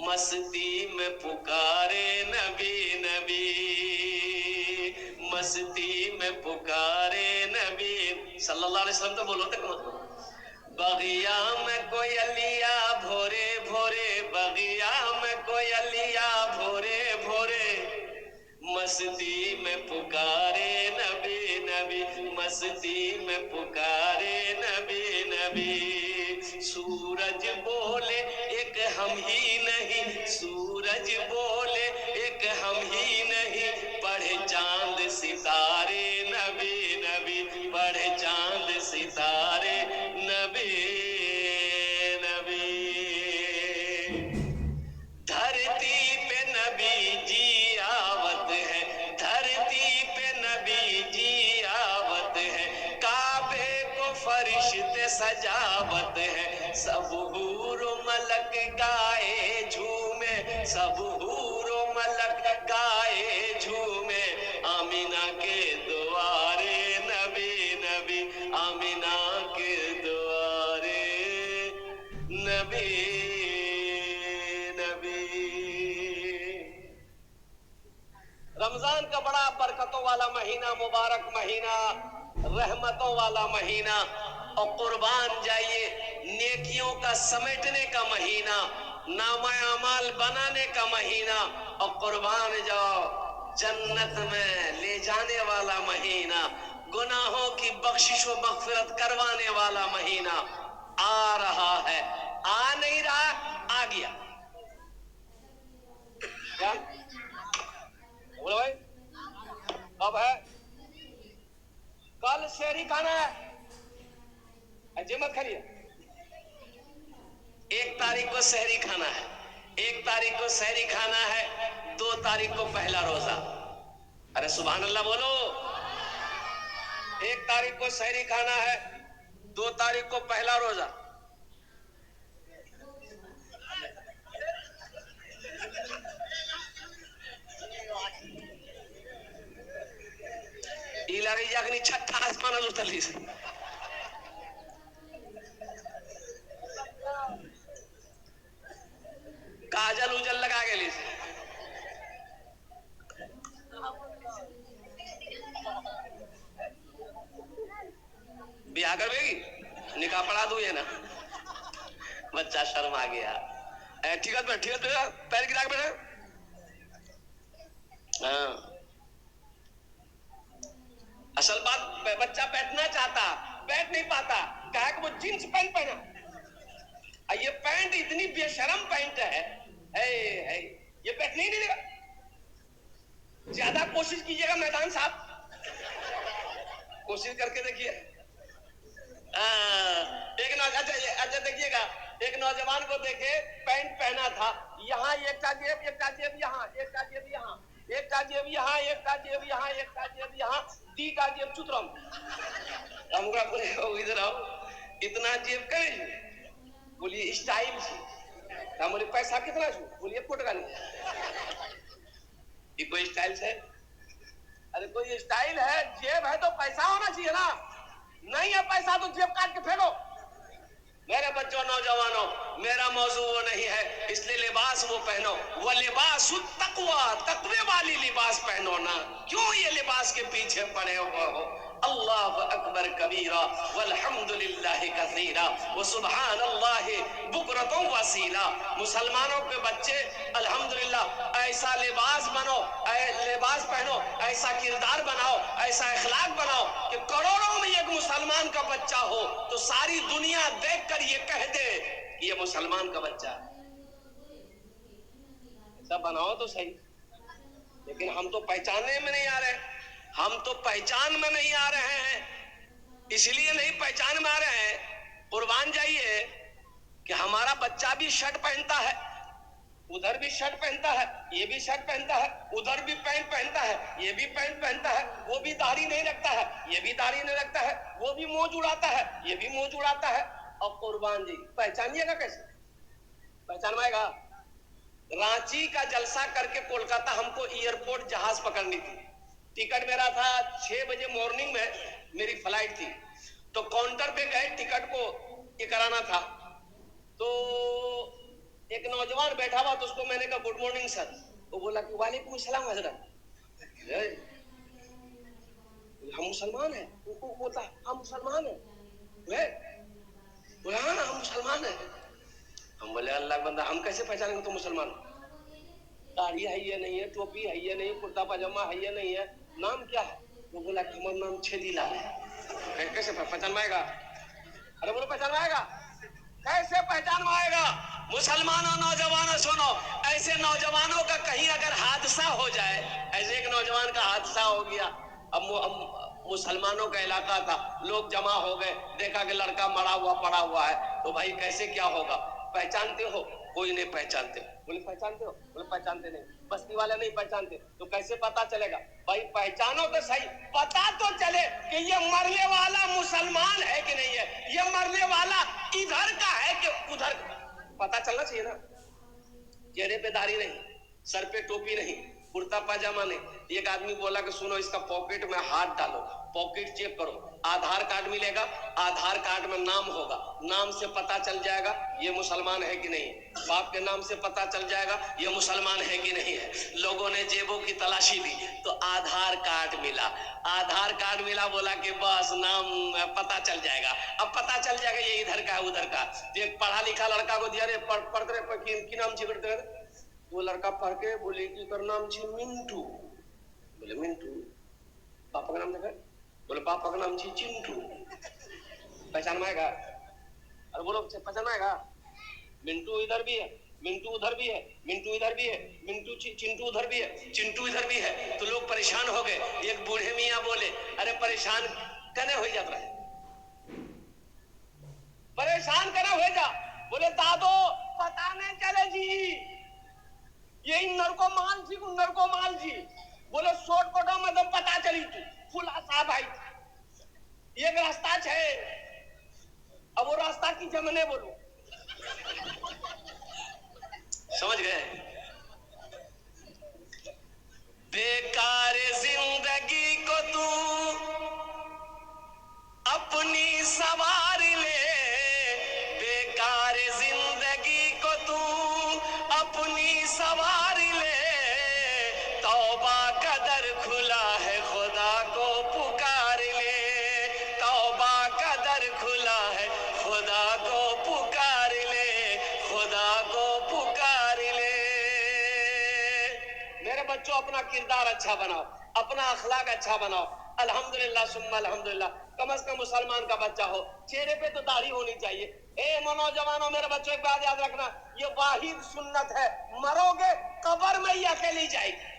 مستی میں پکارے نبی نبی، مستی میں پکارے نبی صلی اللہ علیہ وسلم. تو بولو تک مت. بغیا میں کوئلیا بھورے بھورے، بغیا میں کوئلیا بھورے بھورے، مستی میں پکارے نبی نبی، مستی میں پکارے نبی نبی. سورج بولے ایک ہم ہی نہیں، سورج بولے ایک ہم ہی نہیں، پڑھے چاند ستارے نبی نبی، پڑھے چاند ستارے نبی نبی. دھرتی پہ نبی جی آوت ہے، دھرتی پہ نبی جی آوت ہے، کعبے کو فرشتے سجاوت ہے، سب حور و ملک گائے جھومے، سب حور و ملک گائے جھومے، آمینہ کے دوارے نبی نبی، آمینہ کے دوارے نبی نبی. رمضان کا بڑا برکتوں والا مہینہ، مبارک مہینہ، رحمتوں والا مہینہ، اور قربان جائیے نیکیوں کا سمیٹنے کا مہینہ، نامہ اعمال بنانے کا مہینہ، اور قربان جاؤ جنت میں لے جانے والا مہینہ، گناہوں کی بخشش و مغفرت کروانے والا مہینہ آ رہا ہے. آ نہیں رہا، آ گیا. کیا بولو بھائی؟ اب ہے کل شہری کھانا ہے، مت کھائیے. 1 تاریخ کو شہری کھانا ہے، 1 تاریخ کو شہری کھانا ہے، 2 تاریخ کو پہلا روزہ. ارے سبحان اللہ بولو. 1 تاریخ کو شہری کھانا ہے، 2 تاریخ کو پہلا روزہ. لگی جاگنی چھٹا آسمان اترلی سے کاجل اجل لگا کے لی سے بیاہ کر بے گی نکاح پڑھا دوں یہ نا. بچہ شرم آ گیا. ٹھیک ہے ٹھیک ہے، پیر گرا کے بیٹھے. ہاں اصل بات بچہ بیٹھنا چاہتا، بیٹھ نہیں پاتا، کہا کہ وہ جینس پینٹ پہنا. یہ پینٹ اتنی بے شرم پینٹ ہے، یہ بیٹھنے ہی نہیں دے گا. زیادہ کوشش کیجیے گا میدان صاحب، کوشش کر کے دیکھیے. اچھا دیکھیے گا، ایک نوجوان کو دیکھے پینٹ پہنا تھا، یہاں ایک کا جیب، ایک کا جیب یہاں، ایک کا جیب یہاں، ایک کا جیب یہاں، ایک کا جیب یہاں، ایک کا جیب یہاں، دی کا جیب چترم. ہم کا بولے ادھر آؤ، اتنا جیب کرے بولیے اسٹائل سے. ہم بولے پیسہ کتنا چھو بولیے کوٹ کا نہیں. یہ کوئی اسٹائل ہے؟ ارے کوئی اسٹائل ہے؟ جیب ہے تو پیسہ ہونا چاہیے نا. نہیں ہے پیسہ تو جیب کاٹ کے پھینکو. میرے بچوں نوجوانوں، میرا موضوع وہ نہیں ہے، اس لیے لباس وہ پہنو. وہ لباس التقوی، تقوی والی لباس پہنو نا. کیوں یہ لباس کے پیچھے پڑے ہوئے ہو؟ اللہ اکبر کبیرہ والحمد للہ کثیرہ وسبحان اللہ بکرۃ وصیلا. مسلمانوں کے بچے الحمدللہ ایسا لباس بنو، لباس پہنو، ایسا کردار بناؤ، ایسا اخلاق بناؤ کہ کروڑوں میں ایک مسلمان کا بچہ ہو تو ساری دنیا دیکھ کر یہ کہہ دے یہ مسلمان کا بچہ ہے. ایسا بناؤ تو صحیح. لیکن ہم تو پہچاننے میں نہیں آ رہے، ہم تو پہچان میں نہیں آ رہے ہیں. اس لیے نہیں پہچان میں آ رہے ہیں، قربان جائیے کہ ہمارا بچہ بھی شرٹ پہنتا ہے، ادھر بھی شرٹ پہنتا ہے، یہ بھی شرٹ پہنتا ہے، ادھر بھی پینٹ پہنتا ہے، یہ بھی پینٹ پہنتا ہے، وہ بھی داڑھی نہیں رکھتا ہے، یہ بھی داڑھی نہیں رکھتا ہے، وہ بھی موج اڑاتا ہے، یہ بھی موج اڑاتا ہے. اور قربان جی پہچانیے گا کیسے؟ پہچانوائے گا؟ رانچی کا جلسہ کر کے کولکاتہ ہم کو ایئرپورٹ جہاز پکڑنی تھی. ٹکٹ میرا تھا 6 بجے مارننگ میں میری فلائٹ تھی. تو کاؤنٹر پہ گئے ٹکٹ کو یہ کرانا تھا. تو ایک نوجوان بیٹھا ہوا تو اس کو میں نے کہا گڈ مارننگ سر، وہ بولا کہ وعلیکم السلام حضرت، ہم مسلمان ہیں، وہ بولتا ہم مسلمان ہیں، بولا ہاں ہم مسلمان ہیں. ہم بولے اللہ کا بندہ ہم کیسے پہچانیں گے تو مسلمان؟ داڑھی ہے یہ نہیں ہے، ٹوپی ہے یہ نہیں، کرتا پاجامہ ہے یہ نہیں ہے، نام کیا ہے؟ وہ بولا کہ ہمارا نام چھیدی لال ہے. کیسے پہچانوائے گا؟ ارے بولو پہچانوائے گا کیسے پہچانوائے گا؟ مسلمانوں نوجوانوں سنو، ایسے نوجوانوں کا کہیں اگر حادثہ ہو جائے، ایسے ایک نوجوان کا حادثہ ہو گیا، اب مسلمانوں کا علاقہ تھا، لوگ جمع ہو گئے، دیکھا کہ لڑکا مرا ہوا پڑا ہوا ہے، تو بھائی کیسے کیا ہوگا؟ پہچانتے ہو؟ کوئی نہیں پہچانتے. بولے پہچانتے ہو؟ بولے پہچانتے نہیں. بستی والے نہیں پہچانتے. تو کیسے پتا چلے گا؟ بھائی پہچانو تو صحیح، پتا تو چلے کہ یہ مرنے والا مسلمان ہے کہ نہیں ہے، یہ مرنے والا ادھر کا ہے کہ ادھر کا. پتا چلنا چاہیے نا. چہرے پہ داڑھی نہیں، سر پہ ٹوپی نہیں، کرتا پاجامہ نہیں. ایک آدمی بولا کہ سنو اس کا پاکٹ میں ہاتھ ڈالو، پاکٹ چیک کرو، آدھار کارڈ ملے گا، آدھار کارڈ میں نام ہوگا، نام سے پتا چل جائے گا یہ مسلمان ہے کہ نہیں. باپ کے نام سے پتا چل جائے گا یہ مسلمان ہے کہ نہیں ہے. لوگوں نے جیبوں کی تلاشی دی تو آدھار کارڈ ملا، آدھار کارڈ ملا، بولا کہ بس نام پتا چل جائے گا. اب پتا چل جائے گا یہ ادھر کا ہے ادھر کا. ایک پڑھا لکھا لڑکا کو دیا، پڑھتے کی نام چھ کرتے ہیں. وہ لڑکا پڑھ کے بولے کہ کر نام چھ منٹو. بولے منٹو پاپا کا نام دیکھا؟ بولے پاپا کا نام چھ چنٹو. پہچانوائے گا؟ ارے بولو پہچانوائے گا؟ منٹو ادھر بھی ہے، منٹو ادھر بھی ہے، منٹو ادھر بھی ہے، منٹو چنٹو ادھر بھی ہے، چنٹو ادھر بھی ہے. تو لوگ پریشان ہو گئے. ایک بوڑھے میاں بولے ارے پریشان کنے ہو جاتا ہے، پریشان کنے ہو جا. بولے دادو پتا نہیں چلے جی، یہ نرکومان جی کو نرکومان جی. بولے شورٹ کٹوں میں تو پتا چلی تھی فلا صاحب آئی تھی، ایک راستہ ہے. اب وہ راستہ کی جمنے بولو، سمجھ گئے؟ بیکار زندگی کو تو اپنی سوار لے، بیکار زندگی کو تو اپنی سوار لے. توبہ کا در کھلا ہے خدا کو پکار لے، توبہ کا در کھلا ہے خدا کو پکار لے، خدا کو پکار لے. میرے بچوں اپنا کردار اچھا بناؤ، اپنا اخلاق اچھا بناؤ. الحمدللہ ثم الحمدللہ. کم از کم مسلمان کا بچہ ہو، چہرے پہ تو داڑھی ہونی چاہیے. اے نوجوانوں میرے بچوں ایک بات یاد رکھنا، یہ واحد سنت ہے، مرو گے قبر میں ہی اکیلی جائے گی.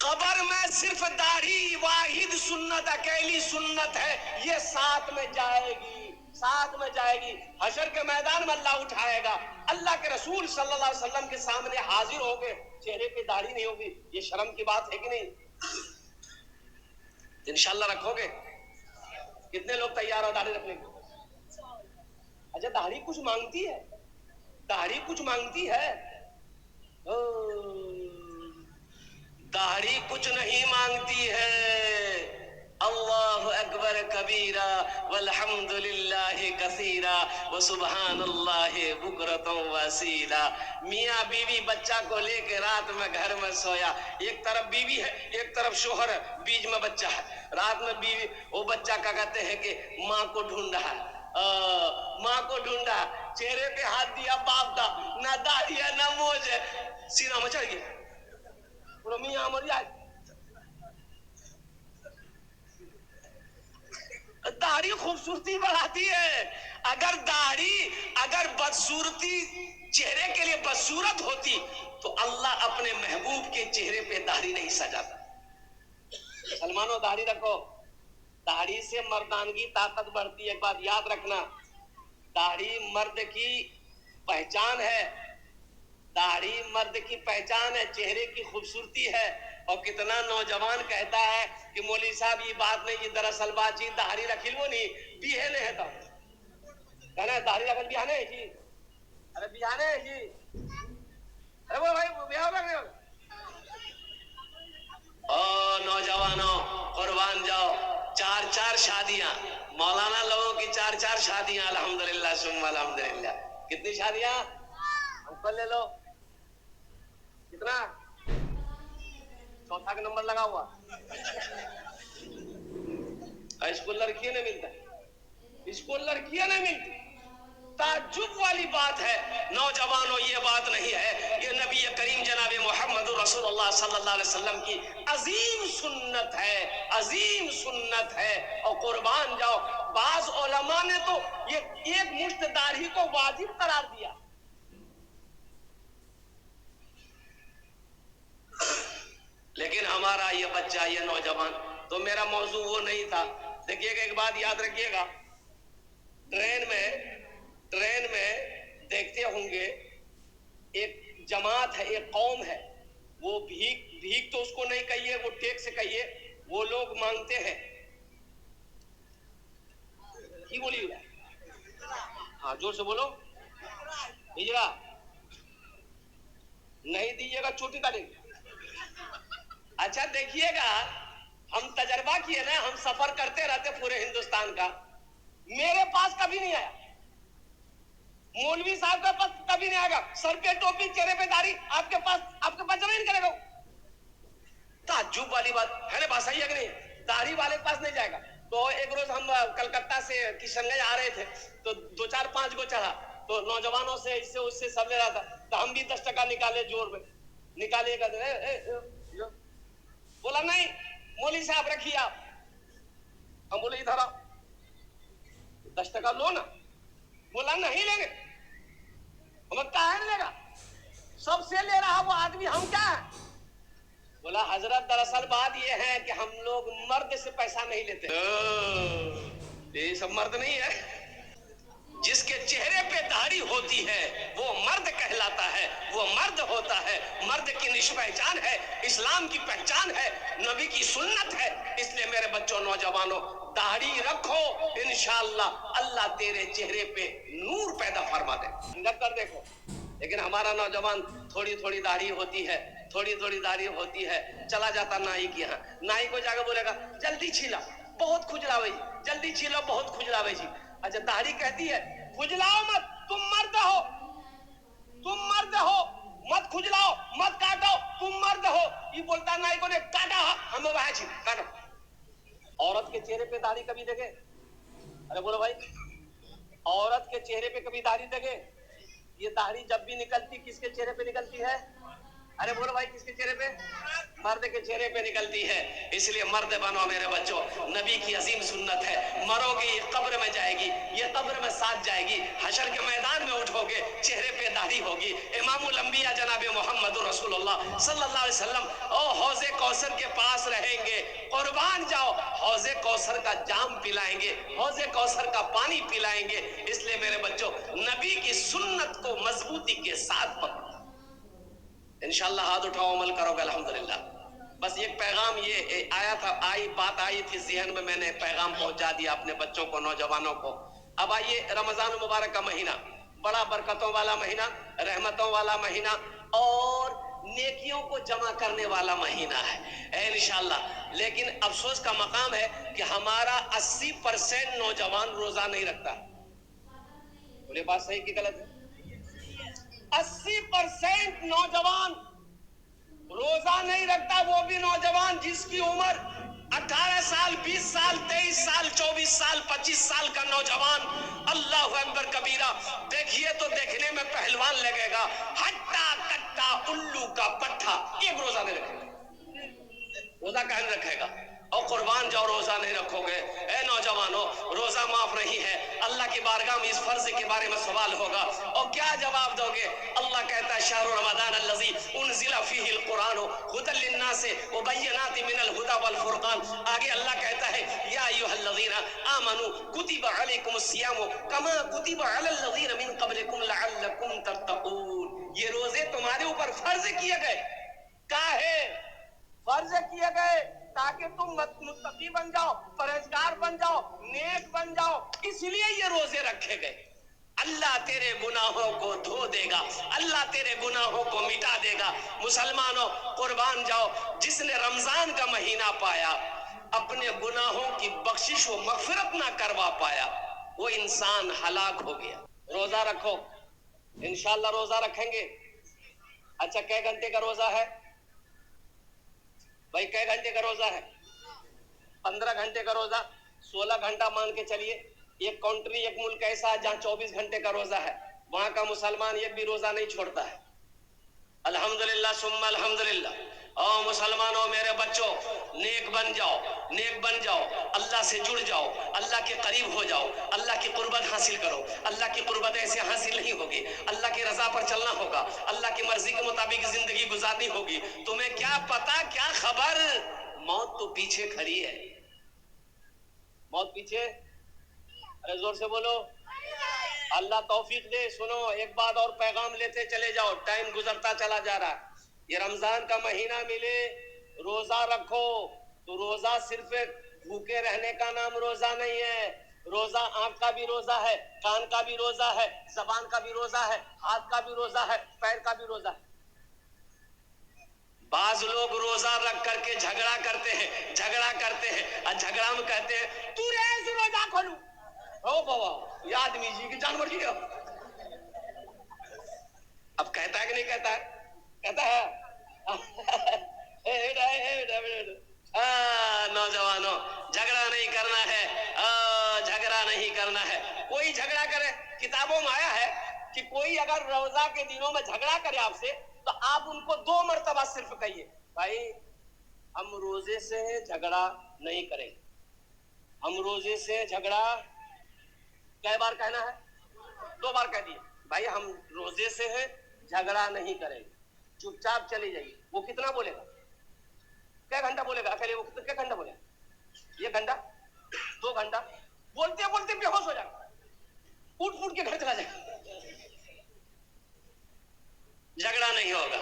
قبر میں صرف داڑھی واحد سنت، اکیلی سنت ہے، یہ ساتھ میں جائے گی، ساتھ میں جائے گی. حشر کے میدان میں اللہ اٹھائے گا، اللہ کے رسول صلی اللہ علیہ وسلم کے سامنے حاضر ہوگے، چہرے پہ داڑھی نہیں ہوگی. یہ شرم کی بات ہے کہ نہیں؟ انشاءاللہ رکھو گے؟ کتنے لوگ تیار ہو داڑھی رکھنے کو؟ اچھا داڑھی کچھ مانگتی ہے، داڑھی کچھ مانگتی ہے. داڑھی کچھ نہیں مانگتی ہے. اللہ اکبر کبیرہ والحمد للہ کثیرہ وسبحان اللہ بکرۃ واسیلہ. میاں بیوی بچہ کو لے کے رات میں گھر میں سویا، ایک طرف بیوی ہے ایک طرف شوہر ہے، بیچ میں بچہ ہے. رات میں بیوی وہ بچہ کا کہتے ہیں کہ ماں کو ڈھونڈ رہا ہے، ماں کو ڈھونڈا، چہرے پہ ہاتھ دیا باپ کا، نہ داڑھی ہے نہ موج ہے، سینہ میں چڑھ گیا. میاں مر جائے. داڑھی خوبصورتی بڑھاتی ہے. اگر داڑھی اگر بدصورتی چہرے کے لیے بدصورت ہوتی تو اللہ اپنے محبوب کے چہرے پہ داڑھی نہیں سجاتا. مسلمانوں داڑھی رکھو، داڑھی سے مردانگی طاقت بڑھتی ہے. ایک بات یاد رکھنا، داڑھی مرد کی پہچان ہے، داڑھی مرد کی پہچان ہے، چہرے کی خوبصورتی ہے. اور کتنا نوجوان کہتا ہے کہ مولوی صاحب یہ بات نہیں، یہ دراصل بات چیز داڑھی رکھی لو نہیں بیہے نہیں ہے. تو کہنا ہے داڑھی رکھل بیانے ہے جی، ارے بیانے ہے جی، ارے وہ بھائی بیاہ رکھنے ہو. او نوجوانوں قربان جاؤ، چار چار شادیاں، مولانا لوگوں کی چار چار شادیاں، الحمدللہ ثم الحمدللہ. کتنی شادیاں ہم کو لے لو کتنا چوتھا کا نمبر لگا ہوا اسکول لڑکیاں نہیں ملتا اسکول لڑکیاں نہیں ملتی تعجب والی بات ہے نوجوانوں یہ بات نہیں ہے یہ نبی کریم جناب محمد رسول اللہ صلی اللہ علیہ وسلم کی عظیم سنت ہے اور قربان جاؤ بعض علماء نے تو یہ ایک مشت داڑھی کو واجب قرار دیا لیکن ہمارا یہ بچہ یہ نوجوان تو میرا موضوع وہ نہیں تھا دیکھیے گا ایک بات یاد رکھیے گا ٹرین میں دیکھتے ہوں گے ایک جماعت ہے ایک قوم ہے وہ بھیک تو اس کو نہیں کہیے وہ ٹیک سے کہیے وہ لوگ مانگتے ہیں کی بولیے ہاں زور سے بولو ہجرا نہیں دیجیے گا چوٹی کاٹیں گے اچھا دیکھیے گا ہم تجربہ کیے نا ہم سفر کرتے رہتے پورے ہندوستان کا میرے پاس کبھی نہیں آیا مولوی صاحب کے پاس کبھی نہیں آئے گا سر پہ ٹوپی چہرے پہ داڑھی آپ کے پاس جمع نہیں کرے گا تعجب والی بات ہے نا بات صحیح ہے کہ نہیں داڑھی والے کے پاس نہیں جائے گا تو ایک روز ہم کلکتہ سے کشن گنج آ رہے تھے تو 2-4-5 کو چڑھا تو نوجوانوں سے اس سے سب لے رہا تھا تو ہم بھی 10 ٹکا نکالے جوڑ میں نکالے گا بولا نہیں مولوی صاحب رکھیے آپ ہم بولے ادھر آؤ 10 ٹکا لو نا بولا نہیں لیں گے ہم کہاں لے گا سب سے لے رہا وہ آدمی ہم کیا ہے بولا حضرت دراصل بات یہ ہے کہ ہم لوگ مرد سے پیسہ نہیں لیتے یہ سب مرد نہیں ہے جس کے چہرے پہ داڑھی ہوتی ہے وہ مرد کہلاتا ہے وہ مرد ہوتا ہے مرد کی پہچان ہے اسلام کی پہچان ہے نبی کی سنت ہے اس لیے میرے بچوں نوجوانوں داڑھی رکھو انشاءاللہ اللہ تیرے چہرے پہ نور پیدا فرما دے لگ کر دیکھو لیکن ہمارا نوجوان تھوڑی داڑھی ہوتی ہے تھوڑی داڑھی ہوتی ہے چلا جاتا نائی کے یہاں نائی کو جا کے بولے گا جلدی چھیلا بہت کھجلاوے جی جلدی چھیلو بہت کھجلاوے جی اچھا داڑھی کہتی ہے کھجلاؤ مت تم مرد ہو مت کھجلاؤ مت کاٹو تم مرد ہو یہ بولتا نائی کو نے کاٹا ہمیں وہاں چھی کاٹو عورت کے چہرے پہ داڑھی کبھی دیکھے ارے بولو بھائی عورت کے چہرے پہ کبھی داڑھی دیکھے یہ داڑھی جب بھی نکلتی کس کے چہرے پہ نکلتی ہے ارے بولو بھائی کس کے چہرے پہ مرد کے چہرے پہ نکلتی ہے اس لیے مرد بنو میرے بچوں نبی کی عظیم سنت ہے مرو گے یہ قبر میں جائے گی یہ قبر میں ساتھ جائے گی حشر کے میدان میں اٹھو گے چہرے پہ داڑھی ہوگی امام الانبیاء جناب محمد رسول اللہ صلی اللہ علیہ وسلم حوض کوثر کے پاس رہیں گے قربان جاؤ حوض کوثر کا جام پلائیں گے حوض کوثر کا پانی پلائیں گے اس لیے میرے بچوں نبی کی سنت کو مضبوطی کے ساتھ پکڑو انشاءاللہ ہاتھ اٹھاؤ عمل کرو گے الحمدللہ بس ایک پیغام یہ آیا تھا بات آئی تھی ذہن میں میں نے پیغام پہنچا دیا اپنے بچوں کو نوجوانوں کو اب آئیے رمضان مبارک کا مہینہ بڑا برکتوں والا مہینہ رحمتوں والا مہینہ اور نیکیوں کو جمع کرنے والا مہینہ ہے انشاءاللہ لیکن افسوس کا مقام ہے کہ ہمارا 80% نوجوان روزہ نہیں رکھتا بولے بات صحیح کی غلط ہے 80% نوجوان روزہ نہیں رکھتا وہ بھی نوجوان جس کی عمر 18 سال 20 سال 23 سال 24 سال 25 سال کا نوجوان اللہ اکبر کبیرہ دیکھیے تو دیکھنے میں پہلوان لگے گا ہٹا کٹا الو کا پٹھا ایک روزہ نہیں رکھے گا روزہ کہاں رکھے گا اور قربان جاؤ روزہ نہیں رکھو گے اے نوجوانوں روزہ معاف نہیں ہے اللہ کی بارگاہ میں اس فرض کے بارے میں سوال ہوگا اور کیا جواب دو گے اللہ کہتا ہے شہر رمضان الذی انزل فیہ القرآن ھدی للناس وبینات من الہدی والفرقان آگے اللہ کہتا ہے یا ایھا الذین آمنوا کتب علیکم الصیام کما کتب علی الذین من قبلکم لعلکم تتقون یہ روزے تمہارے اوپر فرض کیے گئے کاہے فرض کیے گئے تاکہ تم متقی بن جاؤ پرہیزگار بن جاؤ نیک بن جاؤ اس لیے یہ روزے رکھے گئے اللہ تیرے گناہوں کو دھو دے گا اللہ تیرے گناہوں کو مٹا دے گا مسلمانوں قربان جاؤ جس نے رمضان کا مہینہ پایا اپنے گناہوں کی بخشش و مغفرت نہ کروا پایا وہ انسان ہلاک ہو گیا روزہ رکھو انشاءاللہ روزہ رکھیں گے. اچھا کئے گھنٹے کا روزہ ہے بھائی؟ کئے گھنٹے کا روزہ ہے؟ 15 گھنٹے کا روزہ. 16 گھنٹہ مان کے چلیے. ایک کنٹری، ایک ملک ایسا ہے جہاں 24 گھنٹے کا روزہ ہے، وہاں کا مسلمان ایک بھی روزہ نہیں چھوڑتا ہے. الحمدللہ ثم الحمدللہ. او مسلمانوں، میرے بچوں، نیک بن جاؤ، نیک بن جاؤ، اللہ سے جڑ جاؤ، اللہ کے قریب ہو جاؤ، اللہ کی قربت حاصل کرو. اللہ کی قربت ایسے حاصل نہیں ہوگی، اللہ کی رضا پر چلنا ہوگا، اللہ کی مرضی کے مطابق زندگی گزارنی ہوگی. تمہیں کیا پتا، کیا خبر، موت تو پیچھے کھڑی ہے. موت پیچھے. ارے زور سے بولو. اللہ توفیق دے. سنو ایک بات اور پیغام لیتے چلے جاؤ، ٹائم گزرتا چلا جا رہا ہے. یہ رمضان کا مہینہ ملے، روزہ رکھو تو روزہ صرف بھوکے رہنے کا نام روزہ نہیں ہے. روزہ آنکھ کا بھی روزہ ہے، کان کا بھی روزہ ہے، زبان کا بھی روزہ ہے، ہاتھ کا بھی روزہ ہے، پیر کا بھی روزہ ہے. بعض لوگ روزہ رکھ کر کے جھگڑا کرتے ہیں اور جھگڑا میں کہتے ہیں تو ریز روزہ کھولو. او بابا، یہ آدمی جی کی جانور جی. اب کہتا ہے کہ نہیں کہتا ہے؟ کہتا ہے. نوجوانوں، جھگڑا نہیں کرنا ہے، جھگڑا نہیں کرنا ہے. کوئی جھگڑا کرے، کتابوں میں آیا ہے کہ کوئی اگر روزہ کے دنوں میں جھگڑا کرے آپ سے تو آپ ان کو 2 مرتبہ صرف کہیے، بھائی ہم روزے سے جھگڑا نہیں کریں. ہم روزے سے جھگڑا کئی بار کہنا ہے؟ 2 بار کہہ دیے. بھائی ہم روزے سے ہیں، جھگڑا نہیں کریں، چپ چاپ چلی جائیے. وہ کتنا بولے گا؟ کیا گھنٹہ بولے گا اکیلے؟ وہ کیا گھنٹہ بولے گا؟ 1 گھنٹہ، 2 گھنٹہ. بولتے بولتے بے ہوش ہو جائے گا، اٹھ پھوٹ کے گھر چلا جائے گا. جھگڑا نہیں ہوگا.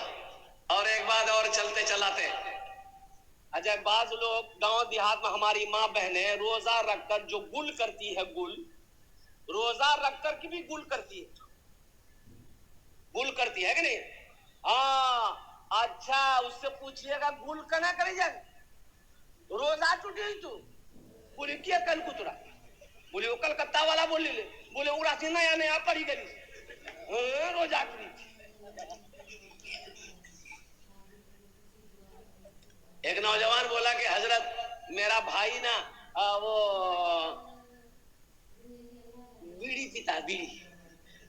اور ایک بات اور چلتے چلاتے، اچھا بعض لوگ گاؤں دیہات میں، ہماری ماں بہنیں روزہ رکھ کر جو گل کرتی ہے، گل روزہ رکھ کر کی بھی گل کرتی ہے، گل کرتی ہے کہ نہیں؟ ہاں. اچھا اس سے پوچھئے گا گل کنا کرے جائے روزہ ٹوٹی تو بولے کیا کل کترا، بولے وہ کلکتہ والا بولی لے، بولے اڑا سی نیا نیا پڑھی گئی روزہ ٹوٹی. ایک نوجوان بولا کہ حضرت میرا بھائی نا وہ بیڑی پیتا، بیڑی،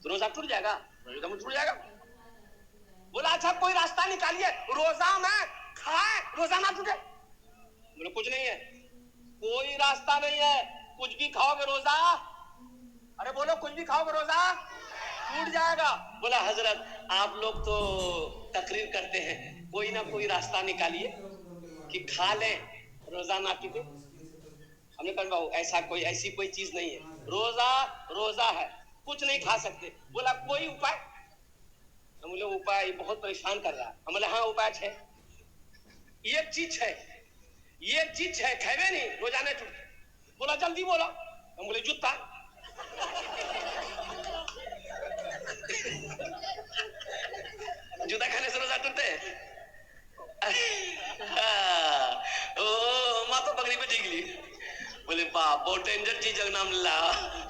روزہ ٹوٹ جائے گا؟ روزہ ٹوٹ جائے گا. بولا اچھا کوئی راستہ نکالیے روزہ میں کھائے روزہ نہ ٹوٹے. بولے کچھ نہیں ہے، کوئی راستہ نہیں ہے. کچھ بھی کھاؤ گے روزہ، ارے بولو کچھ بھی کھاؤ گے روزہ ٹوٹ جائے گا. بولا حضرت آپ لوگ تو تقریر کرتے ہیں، کوئی نہ کوئی راستہ نکالیے کہ کھا لیں روزہ نہ ٹوٹے. ہم نے کہا ایسا کوئی، ایسی کوئی چیز نہیں ہے. روزہ روزہ ہے، کچھ نہیں کھا سکتے. بولا کوئی اپائے؟ ہم بولے اپائے بہت پریشان کر رہا ہے. ہم بولے ہاں اپائے ہے، ایک چیز ہے، ایک چیز ہے، کھیوے نہیں روزہ نہیں ٹوٹتے. بولا جلدی بولا. ہم بولے جوتا. جوتا کھانے سے روزہ ٹوٹتے ہیں؟ ماں تو پگڑی پہ ٹھیک لی. بولے باپ بہت ڈینجر چیز ہے، نام اللہ.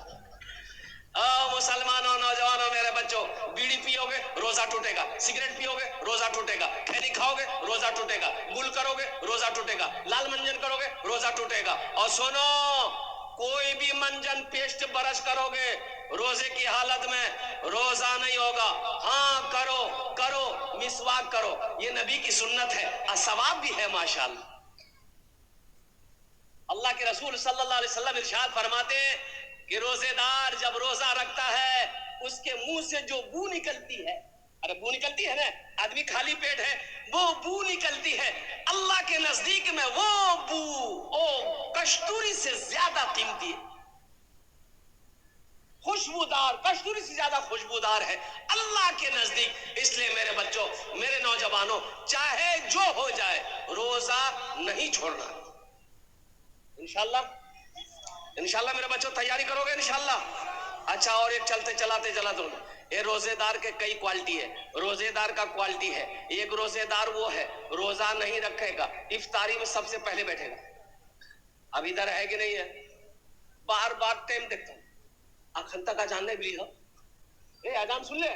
مسلمانوں، نوجوانوں، میرے بچوں، بیڑی پیو گے روزہ ٹوٹے گا، سگریٹ پیو گے روزہ ٹوٹے گا، کھینی کھاؤ گے روزہ ٹوٹے گا، گل کرو گے روزہ ٹوٹے گا، لال منجن کرو گے روزہ ٹوٹے گا. اور سنو، کوئی بھی منجن پیسٹ برش کرو گے روزے کی حالت میں روزہ نہیں ہوگا. ہاں کرو کرو، مسواک کرو، یہ نبی کی سنت ہے اور ثواب بھی ہے ماشاءاللہ. اللہ کے رسول صلی اللہ علیہ وسلم ارشاد فرماتے ہیں کہ روزے دار جب روزہ رکھتا ہے اس کے منہ سے جو بو نکلتی ہے، ارے بو نکلتی ہے نا، آدمی خالی پیٹ ہے، وہ بو نکلتی ہے، اللہ کے نزدیک میں وہ بو کستوری سے زیادہ قیمتی ہے، خوشبودار، کستوری سے زیادہ خوشبودار ہے اللہ کے نزدیک. اس لیے میرے بچوں، میرے نوجوانوں، چاہے جو ہو جائے روزہ نہیں چھوڑنا. انشاءاللہ انشاءاللہ میرے بچوں تیاری کرو گے انشاءاللہ. اچھا اور ایک چلتے چلاتے چلا دوں، یہ روزے دار کے کئی کوالٹی ہے. روزے دار کا کوالٹی ہے، ایک روزے دار وہ ہے روزہ نہیں رکھے گا، افطاری میں سب سے پہلے بیٹھے گا. اب ادھر ہے کہ نہیں ہے؟ بار بار ٹائم دیکھتا ہوں، اخنتا کا جاننے بھی ہو اے اذان سن لے